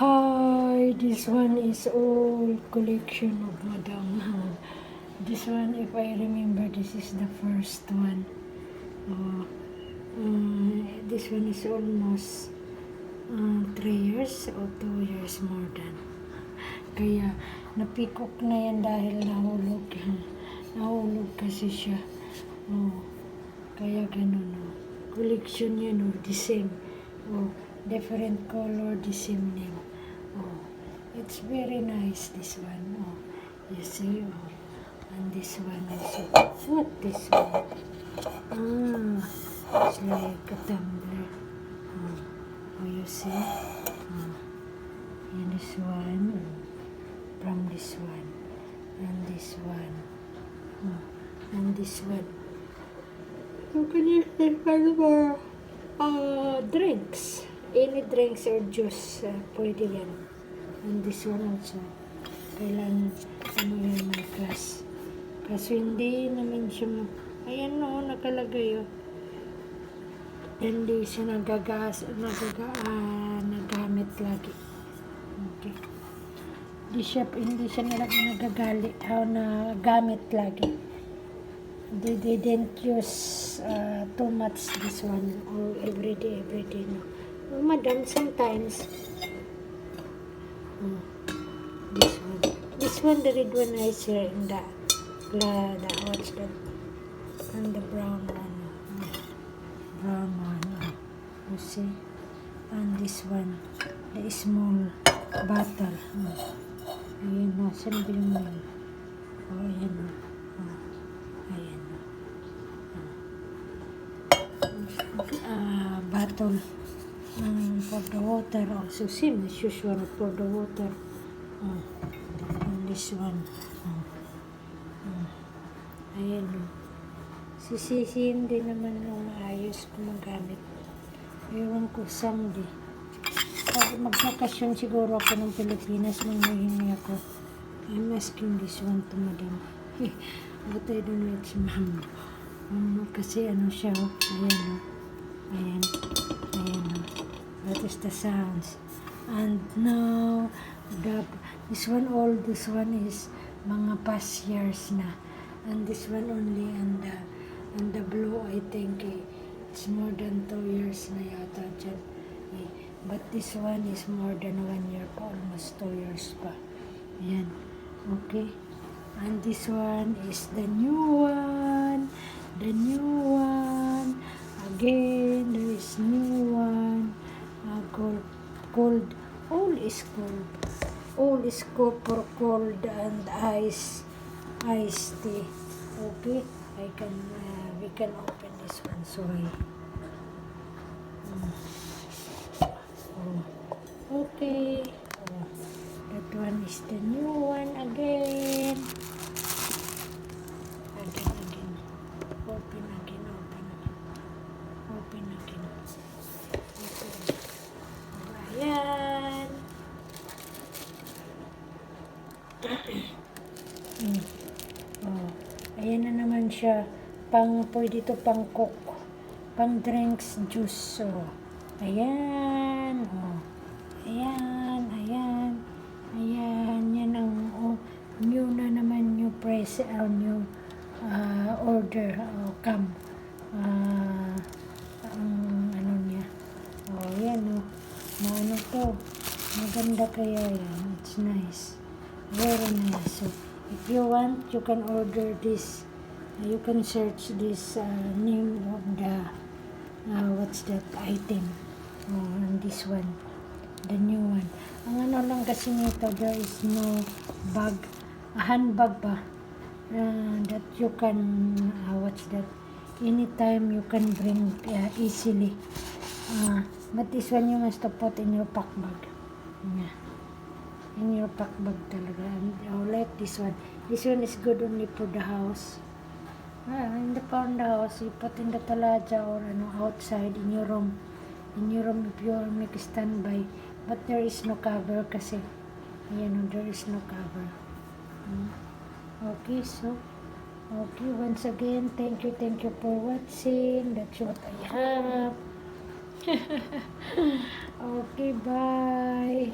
Hi, this one is all collection of Madam. This one, if I remember, this is the first one. This one is almost 3 years or 2 years more than. Kaya napikok na yan dahil nahulog. Nahulog kasi siya. Kaya ganun. Collection yan, the same. Different color, the same name. It's very nice, this one. You see, and this one also. What this one? It's like a tumbler. You see? And this one, from this one, and this one, and this one. So can you think more drinks? Any drinks or juice, pwede yan. And this one also. Kailangan, yan my class. Kaso hindi naman siya, ayan nakalagay Hindi siya nagagamit lagi. Okay. Hindi siya nagagamit lagi. They didn't use too much this one or everyday no. Madam, sometimes this one the red one is here in the what's that, and the brown one, you see, and this one the small bottle. Ayan saan ba yung name? Ayan bottle for the water also, same as usual for the water. And this one, ayan sisisihin din naman maayos kung magamit. Ewan ko someday pag magbakasyon siguro ako ng Pilipinas, manghihingi ako. I'm asking this one to Madam. But I don't know it's ma'am. Kasi siya, ayan. That is the sounds. And now, this one is mga past years na. And this one only, and the blue, I think, it's more than 2 years na yata dyan. But this one is more than 1 year pa, almost 2 years pa. Ayan. Okay. And this one is the new one. Again, there is new one. Cold. All is cold for cold and iced tea. Okay, we can open this one. Sorry. Okay. That one is the new one again. Again. Open again. Ayan. Ayan na naman siya. Pwede to pang coke. Pang drinks, juice. Ayan. Ayan. Yan ang new na naman, new price, new order. Come. Niya. Yan to. Maganda kaya yan. It's nice. Very nice. So, if you want, you can order this. You can search this name of the what's that item. And this one. The new one. Ang lang kasi nito, there is no bag. A handbag pa. That you can, what's that? Anytime you can bring easily. But this one you must put in your pack bag. Yeah. In your pack bag talaga. I like this one. This one is good only for the house. In the house, you put in the talaga or outside in your room. In your room if you make standby. But there is no cover kasi. There is no cover. Okay, so. Okay, once again, thank you for watching. That's what I have. Okay, bye.